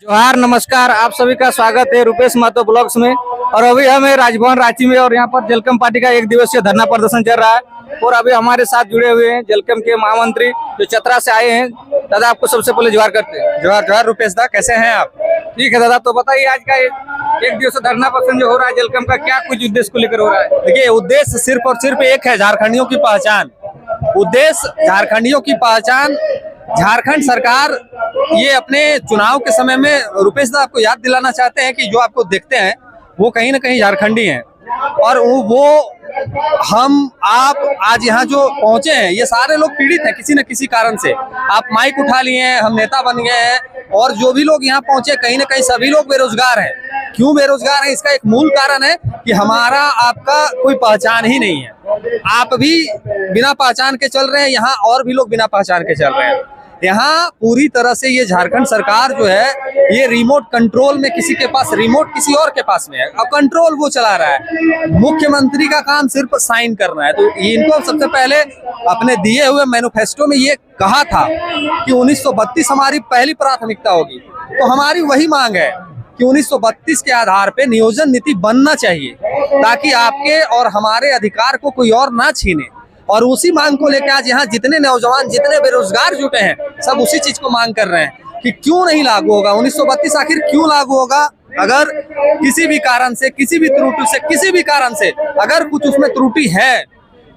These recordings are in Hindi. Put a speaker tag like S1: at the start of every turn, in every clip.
S1: जोहार, नमस्कार। आप सभी का स्वागत है रुपेश महतो ब्लॉग्स में। और अभी हम है राजभवन रांची में और यहाँ पर जलकम पार्टी का 1 दिवसीय धरना प्रदर्शन चल रहा है। और अभी हमारे साथ जुड़े हुए हैं जलकम के महामंत्री जो चतरा से आए हैं। दादा, आपको सबसे पहले जोहार करते हैं।
S2: जोहार जोहार रुपेश दा, कैसे हैं आप?
S1: ठीक है दादा, तो बताइए आज का 1 दिवसीय धरना प्रदर्शन जो हो रहा है जलकम का, क्या कुछ उद्देश्य को लेकर हो रहा है?
S2: देखिए, उद्देश्य सिर्फ और सिर्फ एक है, झारखंडियों की पहचान। उद्देश्य झारखंडियों की पहचान। झारखंड सरकार ये अपने चुनाव के समय में रुपेश दा आपको याद दिलाना चाहते हैं कि जो आपको देखते हैं वो कहीं ना कहीं झारखंडी हैं। और वो हम आप आज यहाँ जो पहुंचे हैं ये सारे लोग पीड़ित हैं किसी न किसी कारण से। आप माइक उठा लिए हैं, हम नेता बन गए हैं, और जो भी लोग यहाँ पहुंचे कहीं ना कहीं सभी लोग बेरोजगार हैं। क्यों बेरोजगार हैं? इसका एक मूल कारण है कि हमारा आपका कोई पहचान ही नहीं है। आप भी बिना पहचान के चल रहे हैं, यहाँ और भी लोग बिना पहचान के चल रहे हैं। यहाँ पूरी तरह से ये झारखंड सरकार जो है ये रिमोट कंट्रोल में, किसी के पास रिमोट किसी और के पास में है, अब कंट्रोल वो चला रहा है। मुख्यमंत्री का काम सिर्फ साइन करना है। तो इनको सबसे पहले अपने दिए हुए मैनिफेस्टो में ये कहा था कि 1932 हमारी पहली प्राथमिकता होगी। तो हमारी वही मांग है कि 1932 के आधार पे नियोजन नीति बनना चाहिए ताकि आपके और हमारे अधिकार को कोई और ना छीने। और उसी मांग को लेकर आज यहाँ जितने नौजवान, जितने बेरोजगार जुटे हैं, सब उसी चीज को मांग कर रहे हैं कि क्यों नहीं लागू होगा 1932। आखिर क्यों लागू होगा? अगर किसी भी कारण से, किसी भी त्रुटि से, किसी भी कारण से अगर कुछ उसमें त्रुटि है,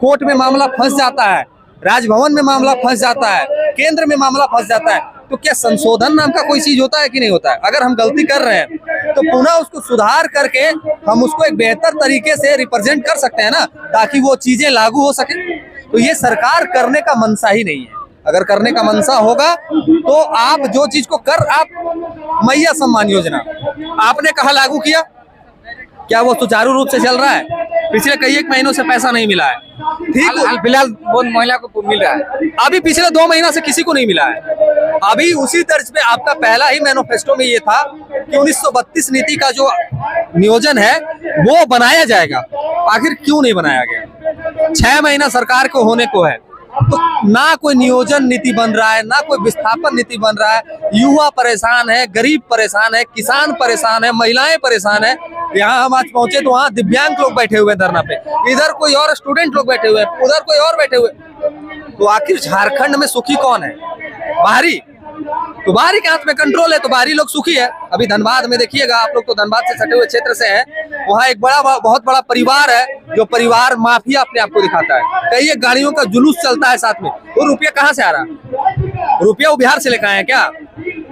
S2: कोर्ट में मामला फंस जाता है, राजभवन में मामला फंस जाता है, केंद्र में मामला फंस जाता है, तो क्या संशोधन नाम का कोई चीज होता है कि नहीं होता है? अगर हम गलती कर रहे हैं तो पुनः उसको सुधार करके हम उसको एक बेहतर तरीके से रिप्रेजेंट कर सकते हैं ना, ताकि वो चीजें लागू हो सके। तो ये सरकार करने का मनसा ही नहीं है। अगर करने का मनसा होगा तो आप जो चीज को आप मैया सम्मान योजना आपने कहा लागू किया, क्या वो सुचारू रूप से चल रहा है? पिछले कई एक महीनों से पैसा नहीं मिला है। ठीक,
S1: फिलहाल बहुत महिला को मिल रहा है।
S2: अभी पिछले 2 महीना से किसी को नहीं मिला है। अभी उसी तर्ज पे आपका पहला ही मैनिफेस्टो में ये था कि 1932 नीति का जो नियोजन है वो बनाया जाएगा। आखिर क्यों नहीं बनाया गया? 6 महीना सरकार को होने को है, तो ना कोई नियोजन नीति बन रहा है, ना कोई विस्थापन नीति बन रहा है। युवा परेशान है, गरीब परेशान है, किसान परेशान है, महिलाएं परेशान है। यहाँ हम आज पहुंचे तो वहाँ दिव्यांग लोग बैठे हुए धरना पे, इधर कोई और स्टूडेंट लोग बैठे हुए, उधर कोई और बैठे हुए। तो आखिर झारखंड में सुखी कौन है? बाहरी? तो बाहरी के हाथ में कंट्रोल है तो बाहरी लोग सुखी है। अभी धनबाद में देखिएगा, आप लोग तो धनबाद से सटे हुए क्षेत्र से हैं, वहाँ एक बहुत बड़ा परिवार है जो परिवार माफिया अपने आप को दिखाता है। कई एक गाड़ियों का जुलूस चलता है साथ में। वो रुपया कहाँ से आ रहा है? रुपया वो बिहार से लेकर आए हैं क्या?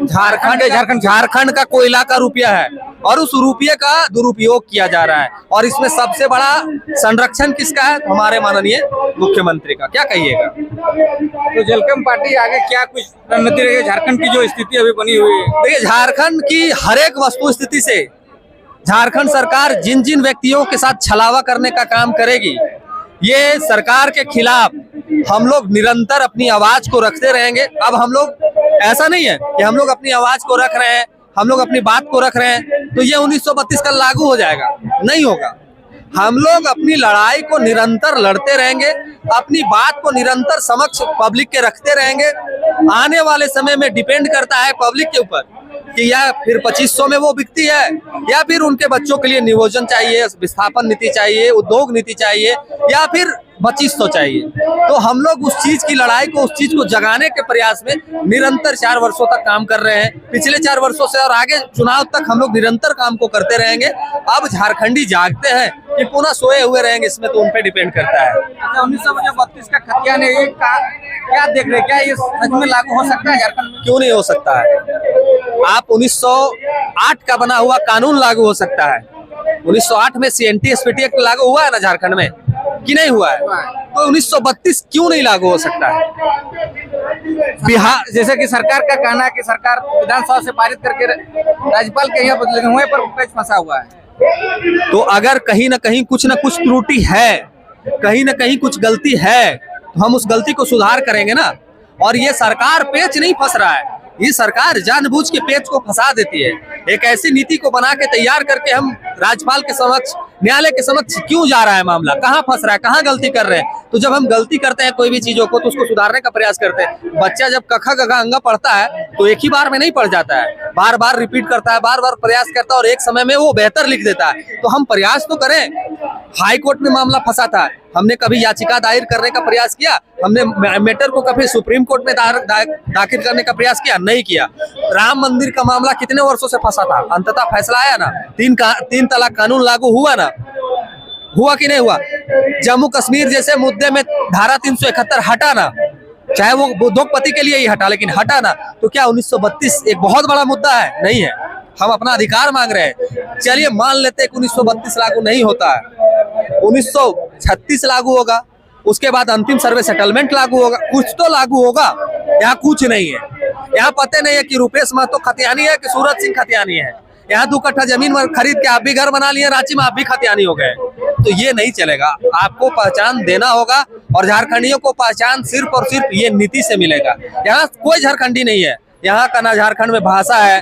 S2: झारखंड का कोयला का रुपया है और उस रुपये का दुरुपयोग किया जा रहा है। और इसमें सबसे बड़ा संरक्षण किसका है? हमारे माननीय मुख्यमंत्री का। क्या कहिएगा?
S1: तो जलकम पार्टी आगे क्या कुछ रणनीति रहेगी? झारखंड की जो स्थिति अभी बनी हुई है,
S2: देखिए, झारखंड की हर एक वस्तु स्थिति से झारखंड सरकार जिन जिन व्यक्तियों के साथ छलावा करने का काम करेगी, ये सरकार के खिलाफ हम लोग निरंतर अपनी आवाज को रखते रहेंगे। अब हम लोग, ऐसा नहीं है कि हम लोग अपनी आवाज को रख रहे हैं, हम लोग अपनी बात को रख रहे हैं तो ये 1932 का लागू हो जाएगा, नहीं होगा। हम लोग अपनी लड़ाई को निरंतर लड़ते रहेंगे, अपनी बात को निरंतर समक्ष पब्लिक के रखते रहेंगे। आने वाले समय में डिपेंड करता है पब्लिक के ऊपर कि या फिर 2500 में वो बिकती है, या फिर उनके बच्चों के लिए नियोजन चाहिए, विस्थापन नीति चाहिए, उद्योग नीति चाहिए, या फिर 2500 चाहिए। तो हम लोग उस चीज की लड़ाई को, उस चीज को जगाने के प्रयास में निरंतर 4 वर्षों तक काम कर रहे हैं। पिछले 4 वर्षों से और आगे चुनाव तक हम लोग निरंतर काम को करते रहेंगे। अब झारखंडी जागते हैं कि पुनः सोए हुए रहेंगे, इसमें तो उन पे डिपेंड करता है।
S1: अच्छा, 1932 का खतियान है, ये क्या देख रहे हैं? क्या ये सच में लागू हो सकता है झारखंड में?
S2: क्यों नहीं हो सकता है? आप 1908 का बना हुआ कानून लागू हो सकता है। 1908 में CNT SPT एक्ट लागू हुआ है ना झारखंड में, कि नहीं हुआ है? तो 1932 क्यों नहीं लागू हो सकता है?
S1: बिहार जैसे कि सरकार का कहना है कि सरकार विधानसभा से पारित करके राज्यपाल के यहाँ बदले हुए पर पेच फंसा हुआ है।
S2: तो अगर कहीं ना कहीं कुछ ना कुछ त्रुटि है, कहीं ना कहीं कुछ गलती है, तो हम उस गलती को सुधार करेंगे ना। और ये सरकार पेच नहीं फंस रहा है, ये सरकार जानबूझ के पेच को फंसा देती है। एक ऐसी नीति को बना के तैयार करके हम राज्यपाल के समक्ष न्यायालय के समक्ष क्यों जा रहा है मामला, कहाँ फंस रहा है, कहाँ गलती कर रहे हैं। तो जब हम गलती करते हैं कोई भी चीजों को तो उसको सुधारने का प्रयास करते हैं। बच्चा जब कखा गघा अंगा पढ़ता है तो एक ही बार में नहीं पढ़ जाता है, बार बार रिपीट करता है, बार बार प्रयास करता है और एक समय में वो बेहतर लिख देता है। तो हम प्रयास तो करें। हाई कोर्ट में मामला फंसा था, हमने कभी याचिका दायर करने का प्रयास किया, हमने मैटर को कभी सुप्रीम कोर्ट में दाखिल करने का प्रयास किया, नहीं किया। राम मंदिर का मामला कितने वर्षों से फंसा था, अंततः फैसला आया ना, तीन तलाक कानून लागू हुआ ना, हुआ कि नहीं हुआ। जम्मू कश्मीर जैसे मुद्दे में धारा 371 हटा ना, चाहे वो उद्योगपति के लिए ही हटा, लेकिन हटा ना, तो क्या 1932 एक बहुत बड़ा मुद्दा है? नहीं है। हम अपना अधिकार मांग रहे हैं। चलिए मान लेते हैं कि 1932 लागू नहीं होता है, 1936 लागू होगा, उसके बाद अंतिम सर्वे सेटलमेंट लागू होगा, कुछ तो लागू होगा। यहाँ कुछ नहीं है। यहाँ पता नहीं है कि रुपेश महतो खतियानी है कि सूरज सिंह खतियानी है। यहाँ 2 कट्ठा जमीन खरीद के आप भी घर बना लिए, रांची में आप भी खतियानी हो गए। तो ये नहीं चलेगा। आपको पहचान देना होगा और झारखंडियों को पहचान सिर्फ और सिर्फ ये नीति से मिलेगा। यहाँ कोई झारखंडी नहीं है। यहाँ का ना झारखंड में भाषा है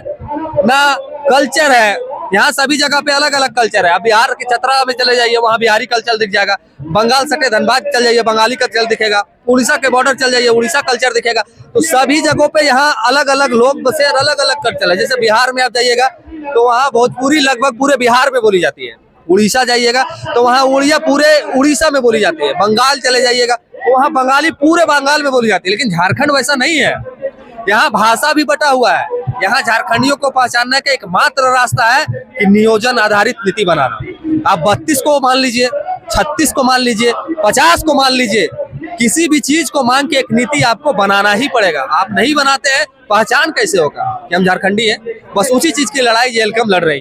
S2: ना कल्चर है। यहाँ सभी जगह पे अलग अलग कल्चर है। अब बिहार के चतरा में चले जाइए, वहाँ बिहारी कल्चर दिख जाएगा। बंगाल सटे धनबाद चल जाइए, बंगाली कल्चर दिखेगा। उड़ीसा के बॉर्डर चल जाइए, उड़ीसा कल्चर दिखेगा। तो सभी जगहों पे यहाँ अलग अलग लोग बसे और अलग अलग कल्चर है। जैसे बिहार में आप जाइएगा तो वहाँ भोजपुरी लगभग पूरे बिहार में बोली जाती है। उड़ीसा जाइएगा तो वहाँ उड़िया पूरे उड़ीसा में बोली जाती है। बंगाल चले जाइएगा तो वहाँ बंगाली पूरे बंगाल में बोली जाती है। लेकिन झारखंड वैसा नहीं है। यहाँ भाषा भी बटा हुआ है। यहाँ झारखंडियों को पहचानने का एकमात्र रास्ता है कि नियोजन आधारित नीति बनाना। आप 32 को मान लीजिए, 36 को मान लीजिए, 50 को मान लीजिए, किसी भी चीज को मान के एक नीति आपको बनाना ही पड़ेगा। आप नहीं बनाते हैं, पहचान कैसे होगा कि हम झारखंडी हैं? बस उसी चीज की लड़ाई जेलकम लड़ रही है।